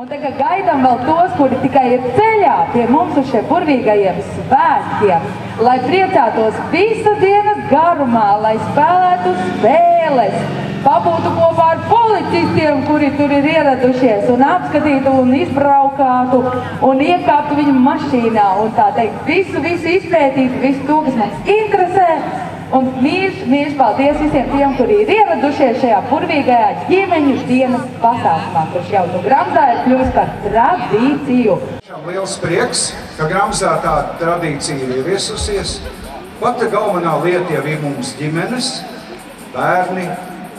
Un tagad gaidām vēl tos, kuri tikai ir ceļā pie mums uz šiem burvīgajiem svētkiem, lai priecātos visu dienas garumā, lai spēlētu spēles, pabūtu kopā ar policistiem, kuri tur ir ieradušies, un apskatītu un izbraukātu un iekāptu viņu mašīnā un tā teikt visu izpētītu, visu to, kas mums interesē. Un mīļš paldies visiem tiem, kuri ir ieradušies šajā burvīgajā ģimeņu dienas pasākumā, kurš jau Gramzā ir kļuvis par tradīciju. Liels prieks, ka Gramzā tā tradīcija ir ieviesusies. Pati galvenā lieta jau ir mums ģimenes, bērni,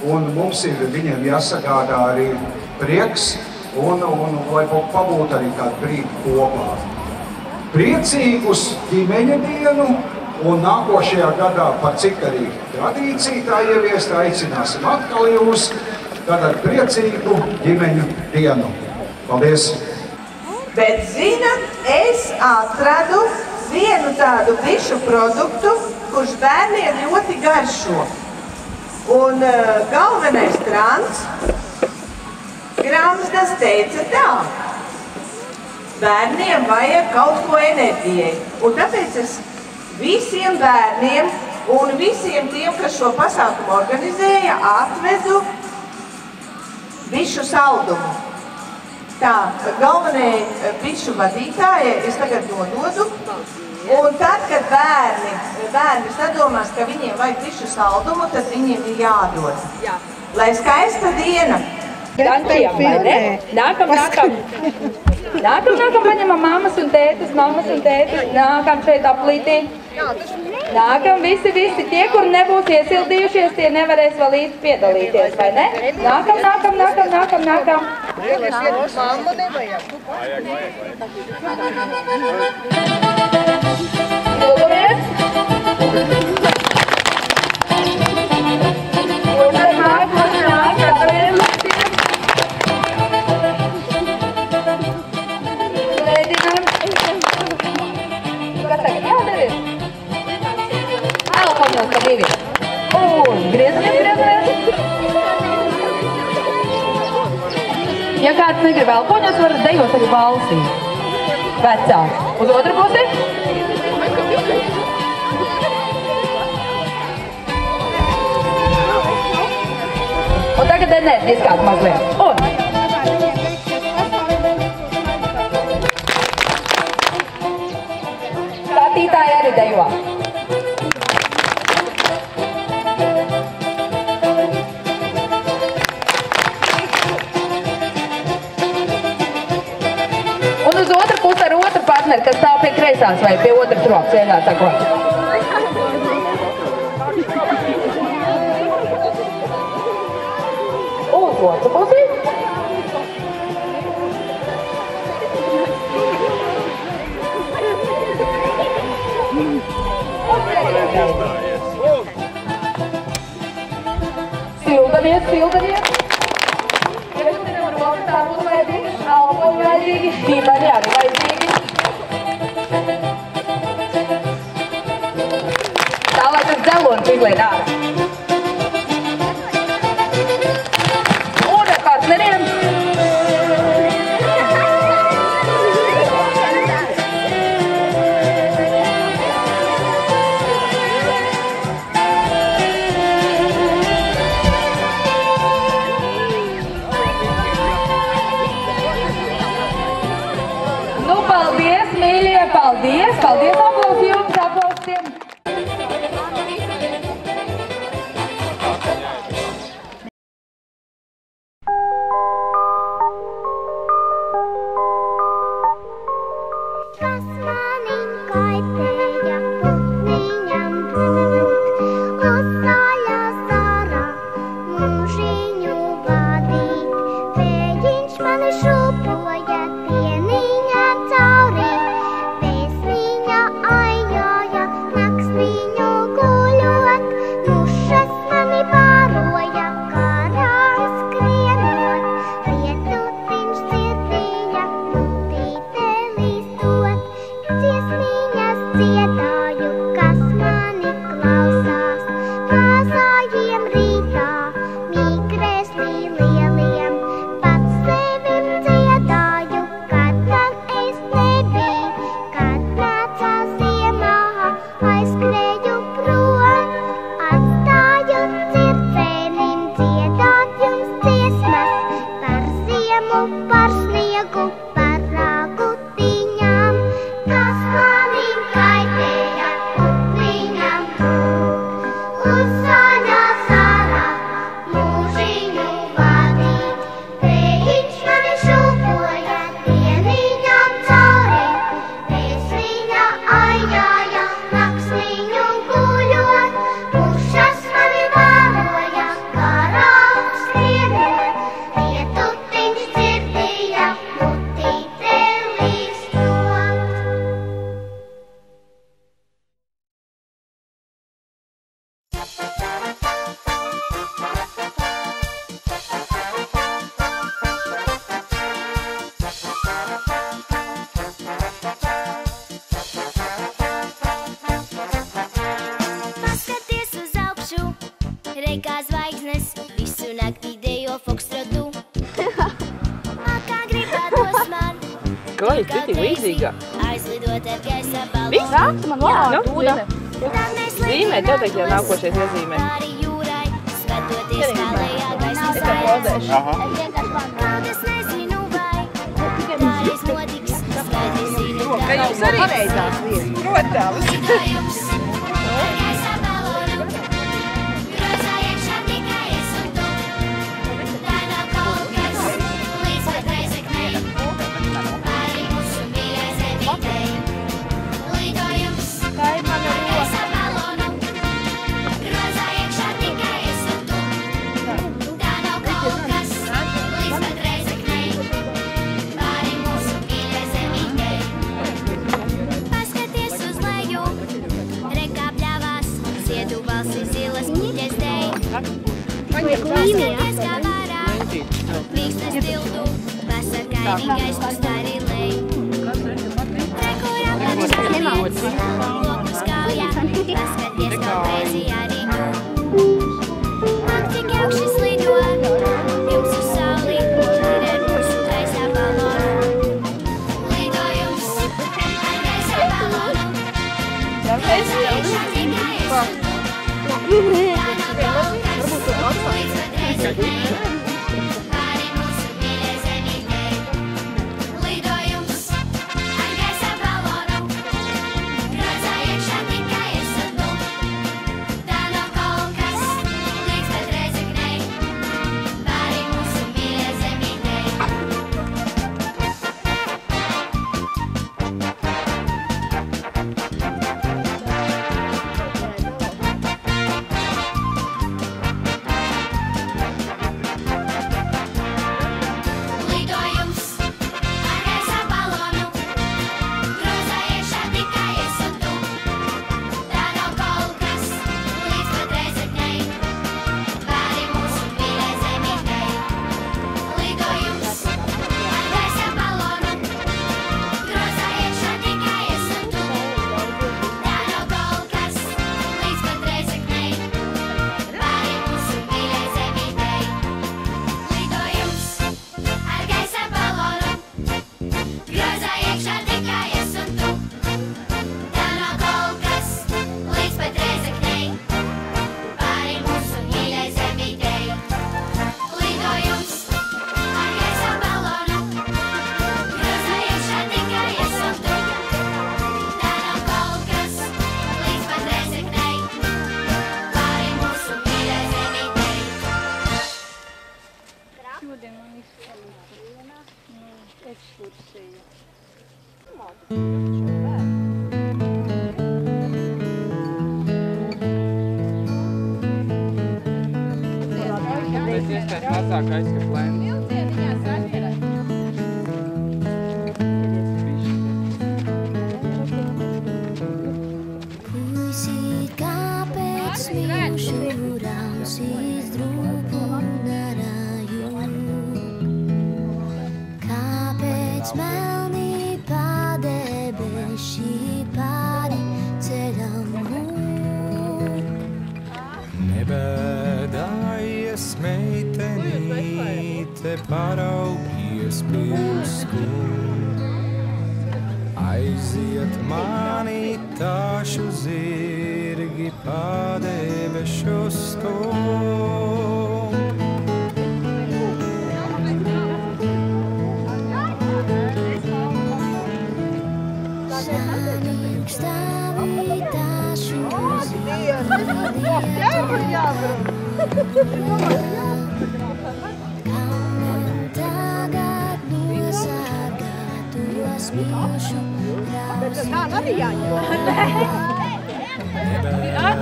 un mums ir viņiem jāsagādā arī prieks, un lai pabūtu arī kādu brīdi kopā. Priecīgus ģimeņa dienu! Un nākošajā gadā, par cik arī tradīcija tā ieviest, aicināsim atkal jūs ar priecīgu ģimeņu dienu. Paldies! Bet zinat, es atradu vienu tādu bišu produktu, kurš bērniem ļoti garšo. Un galvenais trans Gramzdas teica tā. Bērniem vajag kaut ko enerģijai. Un tāpēc es visiem bērniem un visiem tiem, kas šo pasākumu organizēja, atvedu bišu saldumu. Tā, galvenajai bišu vadītājai es tagad nododu. Un tad, kad bērni sadomās, ka viņiem vajag bišu saldumu, tad viņiem ir jādod. Lai skaista diena. Dančiem, vai ne? Nākam paņemam mammas un tētis, nākam šeit aplītī. Nākam visi, tie, kur nebūs iesildījušies, tie nevarēs vēl īsti piedalīties, vai ne? Nākam. Mammu nevajag. Ja kāds negrib elpoņos, var dejot arī balsī. Vecāk. Uz otru pusi. Un tagad enerģiskāk mazliet. Un. Skatītāji arī dejo. Kas stāv pie kreisās vai pie otras rokas, vienā sakot. Uz otru pusi. Sildamies. Ja mēs nevaram rokas, tā būs vajadzīgi, alkoļi vajadzīgi, ģimeni arī vajadzīgi. Tā, lai tas dzeloni piglien ārā. Un ar partneriem. Nu, paldies, mīļie, paldies, aplausi jums, aplausiem. Šupoja pieniņā cauri, bez viņa sniegu par ragutiņām, kas manim kaitēja putniņam. Uz saņā sārā mūžiņu vadīt, tējiņš mani šūpoja dieniņām cauri, pēc viņa aijāja naksniņu guļot, pušas mani vēroja karālu skrienot, pietutiņš dzirdīja mutītē līkstot. Paskaties uz augšu, rei kā zvaigznes, visu naktī dejo fokstrotu. Kā gribētos man, Ko ir tik līdzīga? aizlidot ar gaisa balonu. Viss? Raksta man vārdu, Nu, Dūda. Tad mēs Zīmē, tev tagad jau nākošais iezīmē. pāri jūrai, skatoties kā lejā gaisa Es tev spējas. kodēšu. Kaut es nezinu vai, kādreiz notiks, skaidri zinu, Ka jums arī Pareizās vietas. Protams. lidojums ar gaisa balonu. Grozā iekšā tikai es un tu. Tā nav kaut kas līdz pat Reizeknei. Pāri mūsu mīļai zemītei. Lidojums ar gaisa balonu. Grozā iekšā tikai es un tu. Tā nav kaut kas līdz pat Reizeknei. Pāri mūsu mīļai zemītei. Paskaties uz leju, rekā pļāvās, ziedu balsi zilas kuģes dēļ. Paskaties kā vārā, mīkstas tiltu, pasarkaini gaistu stari lej. Rekurā manis neviens, lokus kaujā, paskaties kā poezijā riņu. Ak, cik jaukši slido, jums uz sauli, ir ar mūsu gaisa balonu. Lidojums ar gaisa balonu. Grozā iekšā tikai es un tu. Tā nav kaut kas līdz pat Reizeknei. Pāri mūsu mīļai zemītei. Lidojums ar gaisa balonu. Grozā iekšā tikai es un tu. Tā nav kaut kas līdz pat Reizeknei. Pāri mūsu mīļai zemītei. Lidojums ar gaisa balonu. Grozā iekšā tikai es un tu. Tā nav kaut kas līdz pat Reizeknei. Pāri mūsu mīļai zemītei. Lidojums ar gaisa balonu. Grozā iekšā tikai es un tu. Tā nav kaut kas līdz pat Reizeknei. Pāri mūsu mīļai zemītei. Lidojums ar gaisa balonu. Grozā iekšā tikai es un tu. Tā nav kaut kas līdz pat Reizeknei. Pāri mūsu mīļai zemītei. Lidojums ar gaisa balonu. Grozā iekšā tikai es un tu. Tā nav kaut kas līdz pat Reizeknei. Pāri mūsu mīļai zemītei. Šodien man izskanīja ekskursija. Pēc iespējas mazāk aizskat lēni. Puisīt, kāpēc smilšu rausīs drupu narāju? Kāpēc melnī padebeši pāri ceļam mūk? Nebēdājies, meitenīte, paraugies pilsku. Aiziet mani tāšu zirgi padebešu stum.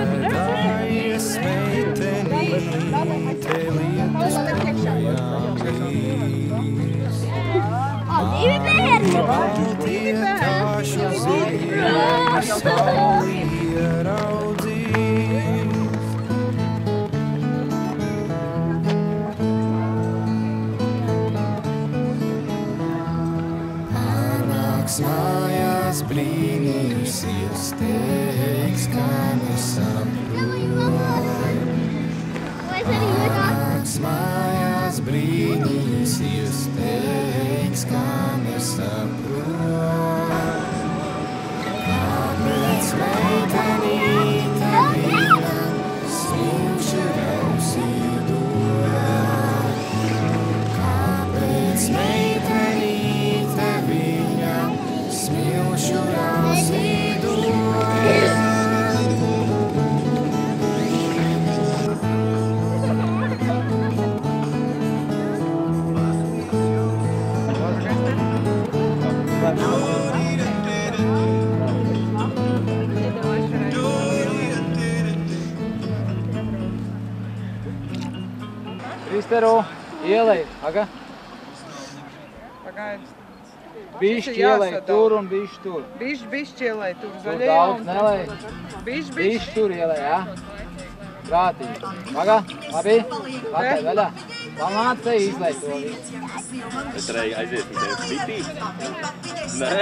Nebēdājies, meitenīte, lietus projām līs. Man tie tāšu zirgi sauli ieraudzīs. Pārnāks mājās brīnīsies, teiks, ka nesaprot. Pārnāks mājās brīnīsies, teiks, ka nesaprot. Kāpēc meitenīte vienam smilšu rausī dod? Kāpēc meitenīte viņam smilšu rausī dod? Kristeru, ielej, aga? Pagaidzi. Bišķi ielej tur un bišķi tur. Bišķi ielej tur Tur zaļajā daudz un nelej. Bišķi tur ielej, jā? Prātīgi. Aga, labi? Atkai vaļā. Palnāc te izlej to visu. Es varēju aiziet un tevi pitīt? Nē?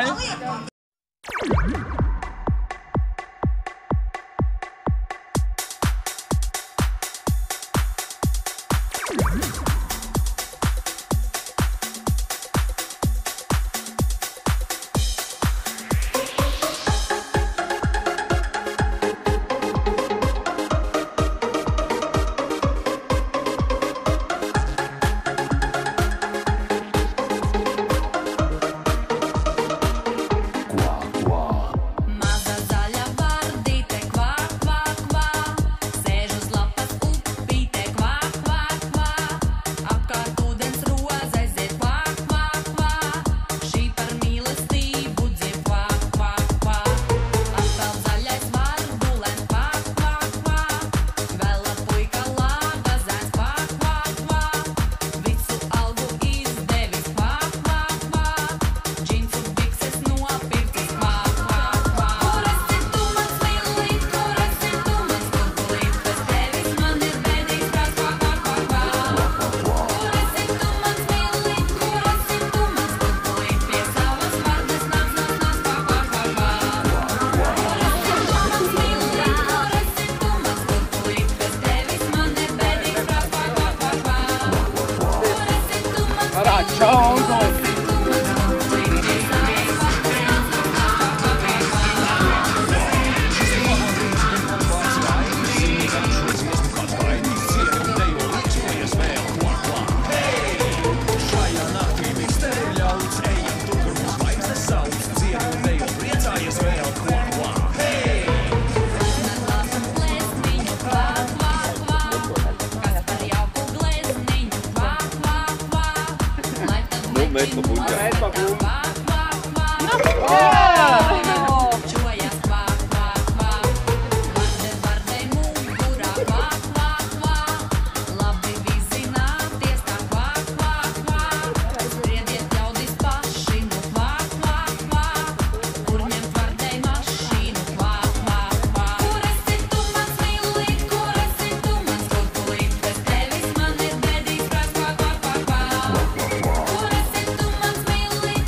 Kur esi tu mans mīlīt,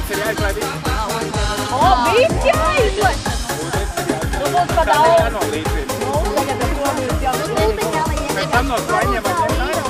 Ūdens ir jāizlai viss. Viss jāizlai! Nu, mums pa daudz. Jānolīdzina. Tagad ar to jūs jānolīdzina. Pēc tam no klaiņiem var ņemt ārā.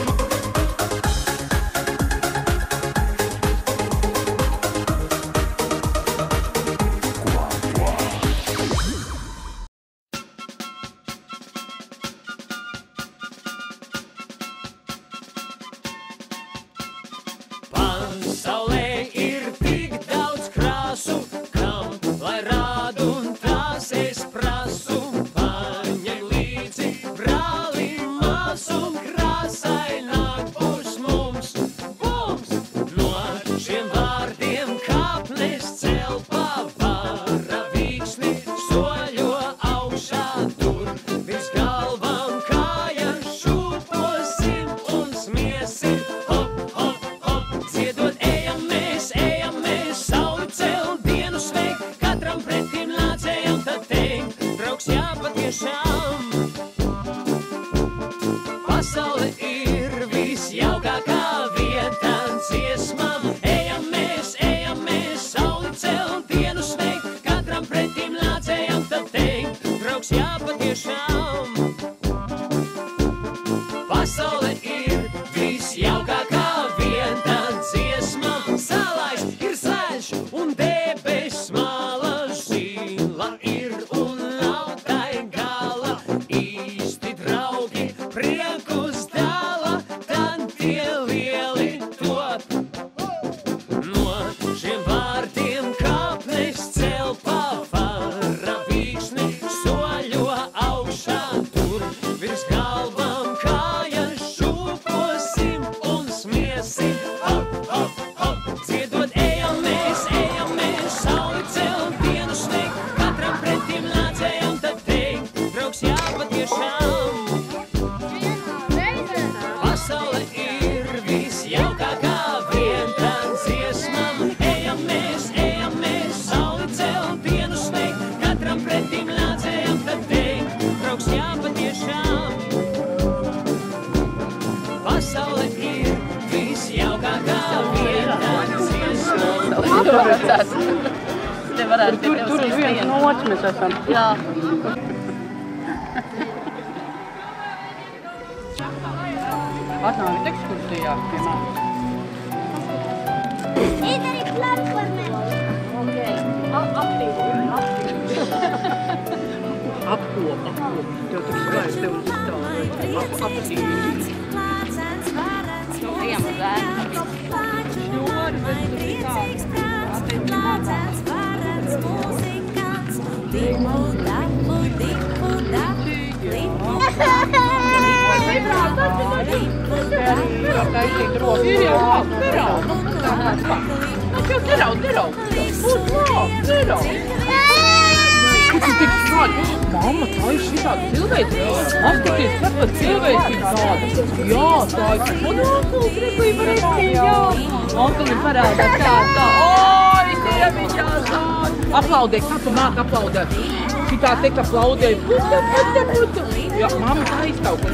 Pasaulē ir tik daudz krāsu, kam lai rādu un tās es prasu. Paņem līdzi brāli, māsu, krāsaināk būs mums. No šiem vārdiem kāpnes celpā vara vīksni, soļo augšā tur. Virs galvām kājas šūposim un smiesim. Hop, hop, hop, dziedot ejam mēs, sauli cel, dienu sveik. Katram pretim nācējam tad teikt, draugs jāpatiešām. Pasaule ir visjaukākā vieta dziesmām. Ejam mēs, sauli cel, dienu sveik. Katram pretim nācējam tad teikt, draugs jāpatiešām. Pasaule ir visjaukākā vieta dziesmām. Salais ir zaļš un debes mala, zila ir un nav tai gala. Īsti draugi priekus dala, tad tie lieli top. No šiem vārdiem kāpnes celpā vara vīksni, soļo augšā tur. Virs galvām kājas šūposim un smiesim. Hop, hop, hop, dziedot ejam mēs, sauli cel, dienu sveik. Katram pretim nācējam tad teikt, draugs jāpatiešām. Pasaule ir visjaukākā vieta dziesmām. Ejam mēs, sauli cel, dienu sveik. Katram pretim nācējam tad teikt, draugs jāpatiešām. Pasaule ir visjaukākā vieta dziesmām. Te varētu pie tev Tur uz vienu no otras mēs esam. Jā. Atnākt ekskursijā pie manis. Izdarīt platformē. Apkopa. Tev tur skaisti tev uzstāv. Apsīvi. Ejam uz ēnu. Mamma, tā ir šitāda cilvēcība. Apskaties, kas tad cilvēcība tāda. Jā, tā ir. Un onkulis reklība reizēm, jā. Onkulim parādā tā. Oi, dieviņā tā. Aplaudē, kā tu māk aplaudēt? Šitā tek aplaudēja. Puta. Jā, mamma, tā izkauka.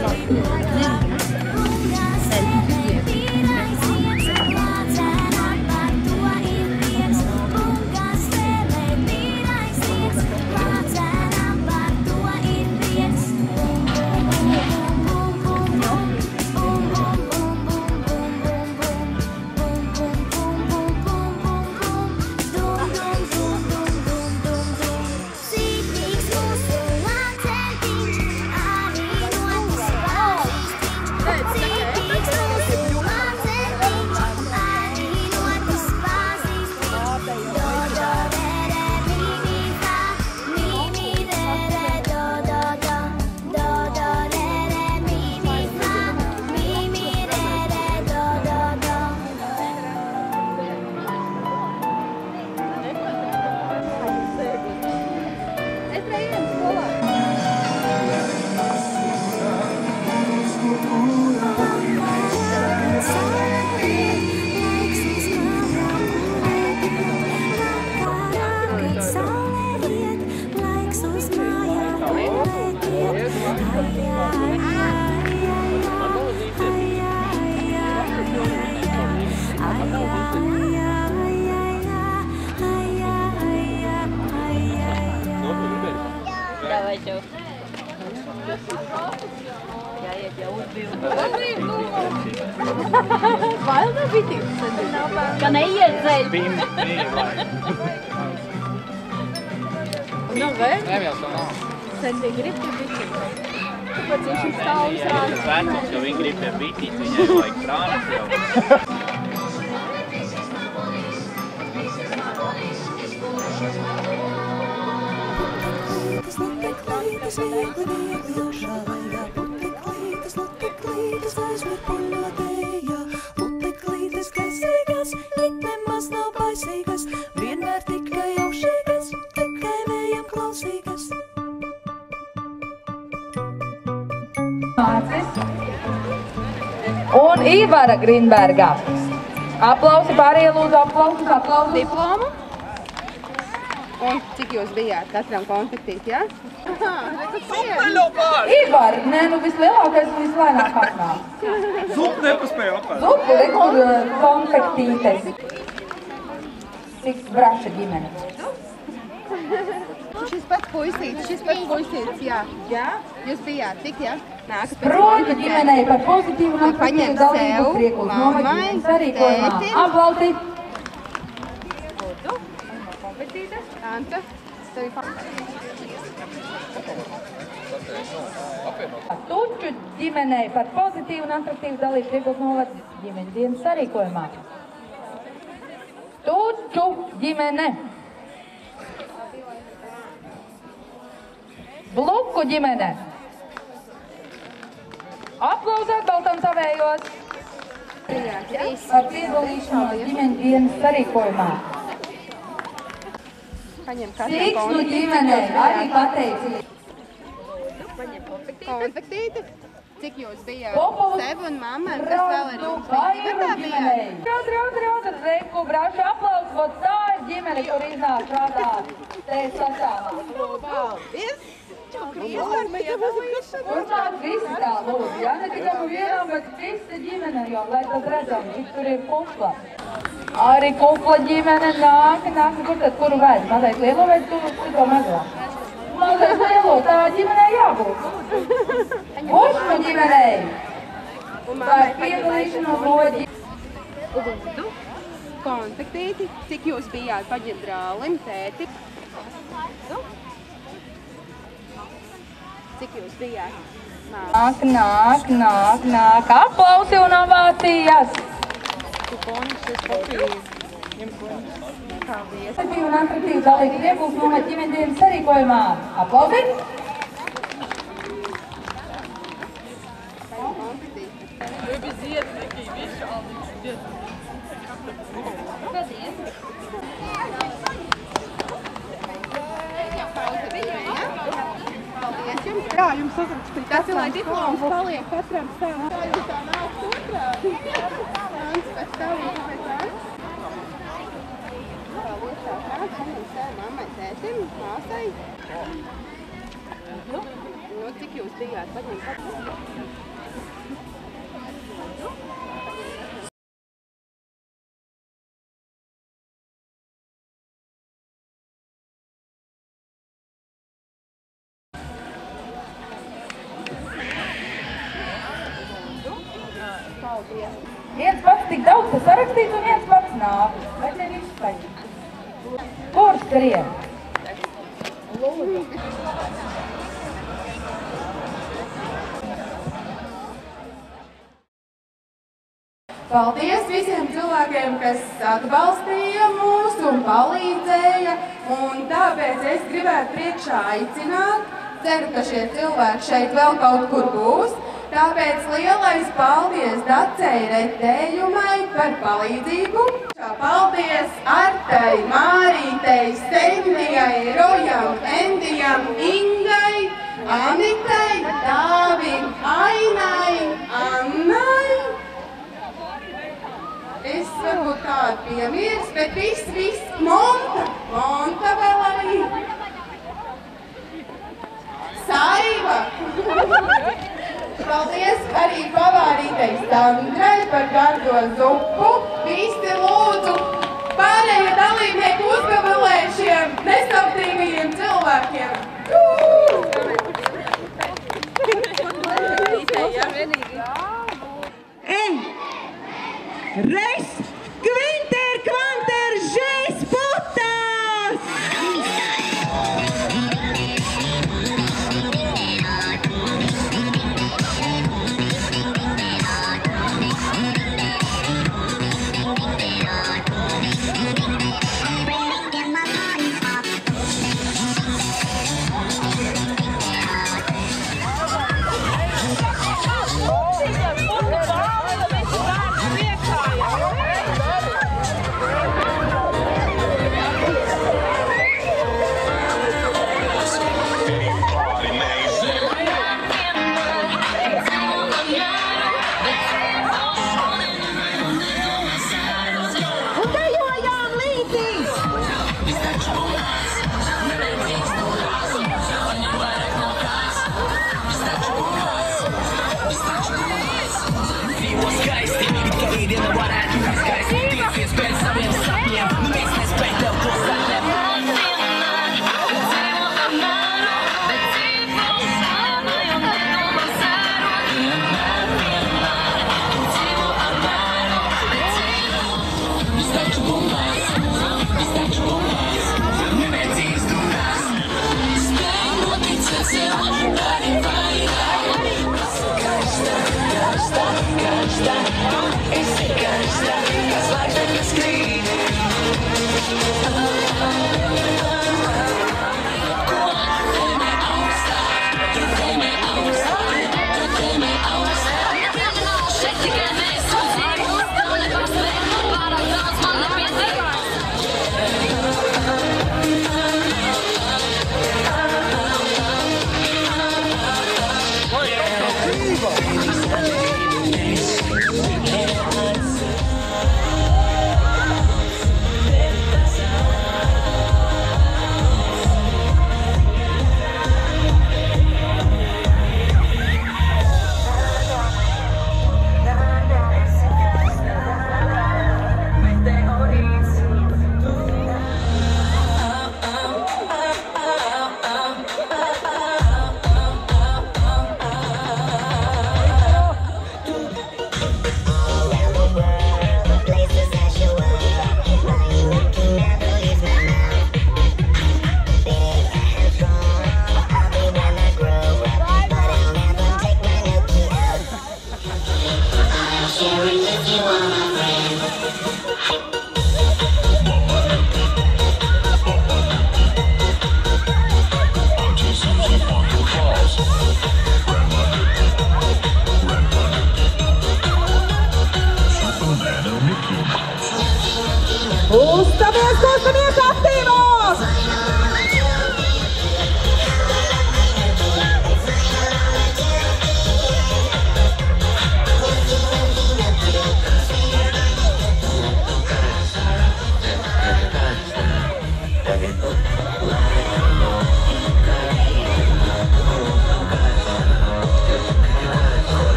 Bail no bitīs. Ka neiedzeļ. Nav vēl? Neviens to nav. Sen tie grib tie bitīs. Tāpēc viņš ir stāvus rāds. Vērtums, jo viņi grib pie bitīt, viņai vajag prānas jau. Un Ivara Grinberga. Aplausi pārējie lūdzu, aplausi. Diplomu. Un cik jūs bijāt katram konfektīt, jā? Ivar, nē, nu vislielākais un vislēnāk atnāk. Zupu nepaspēja apēst. Zupu, rekur konfektītes. Cik braša ģimene. Šis pats puisīts, jā. Jā? Jūs bijāt, cik, jā? Protu ģimenei par pozitīvu un aktīvu dalību priekos nomaģīšanas sarīkojumā. Aplausi! Anta, tevi Tuču ģimenei par pozitīvu un atraktīvu dalību priekos novada ģimeņu dienas sarīkojumā. Tuču ģimene. Bluku ģimene. Aplausāt baltam savējos. Par piedalīšanos ģimeņu dienas sarīkojumā. Sīksnu ģimenei arī pateicīgi. konfektīti. Cik jūs bijāt? Populus. Sev un mamma, un kas vēl ir jums? Raudri, reiku, braši aplausi, vot tā ir ģimene, kur iznāk prātā te sastāvā. Paldies! Turpāk visi tā lūdzu, ja? Ne tikai vienam, bet visi ģimene, jo, lai tas redzam, cik tur ir kupla. Arī kupla ģimene nāk, kur tad, kuru vēd? Mazais lielo vai tu cito mazo? Mazais lielo, tā ģimenei jābūt. Ušmu ģimenei! Par piedalīšanos loģi. Lūdzu, konfektīti, cik jūs bijāt paģim brālim, tēti? Cik jūs bijāt? Nāk, aplausi un ovācijas! Pozitīvi un atraktīvi dalīgi iegūst nomet ģimeņu dienas sarīkojumā. Aplausi! Jā, jums uzrakstīt. Tas ir, lai diploms paliek katram savu. Tā jūs tā nav otrādi. Mans pēc tavu, kāpēc tā? Paldies tā prāt, saņem sev mammai, tētim, māsai. Nu, cik jūs bijāt? Paņem katru. Viens pats tik daudz, tas sarakstīts un viens pats nāk. Vai te viss paņem? Kurš skrien? Paldies visiem cilvēkiem, kas atbalstīja mūs un palīdzēja, un tāpēc es gribētu priekšā aicināt, ceru, ka šie cilvēki šeit vēl kaut kur būs, tāpēc lielais paldies Dacei Retējumai par palīdzību. Paldies Artai, Mārītei, Stendijai, Rojam, Endijam, Ingai, Anitai, Dāvim, Ainai, Annai. Es varbūt tādu piemirs, bet viss, Monta vēl arī. Saiva. Paldies arī pavārītei Sandrai par gardo zupu. Visi lūdzu pārējie dalībnieki uzgabalē šiem nesautīgajiem cilvēkiem. Reis, kvinter, kvanter, žēs putas! Kustamies aktīvos!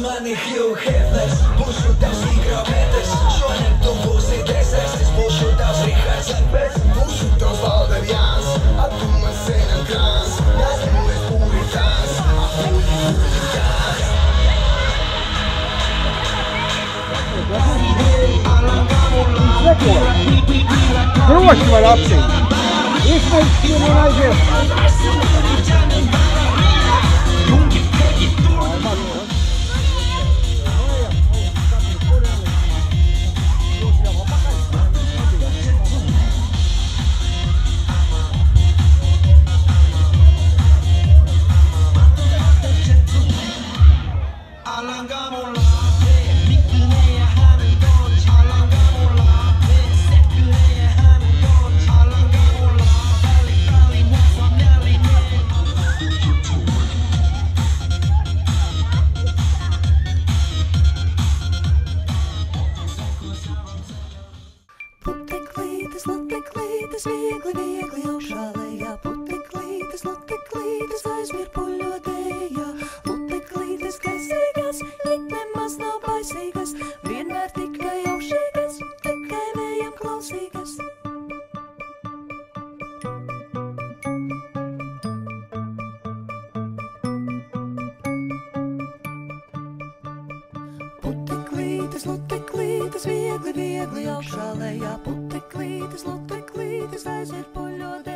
Mani Hugh Hefners, būšu tavs mikrometrs. Šodien tu būsi deserts, es būšu tavs Rihards Lepers. Būšu tavs Valderjāns, a tu man sēnam krāns. Esmu es puritāns, a puritāns. Droši var apsīt. Izpēc un aiziet. Puteklītes, lateklītes, viegli, viegli augšā lejā. Puteklītes, lateklītes. luteklītes, luteklītes, viegli, viegli augšā lejā puteklītes, luteklītes, aiziet puļot.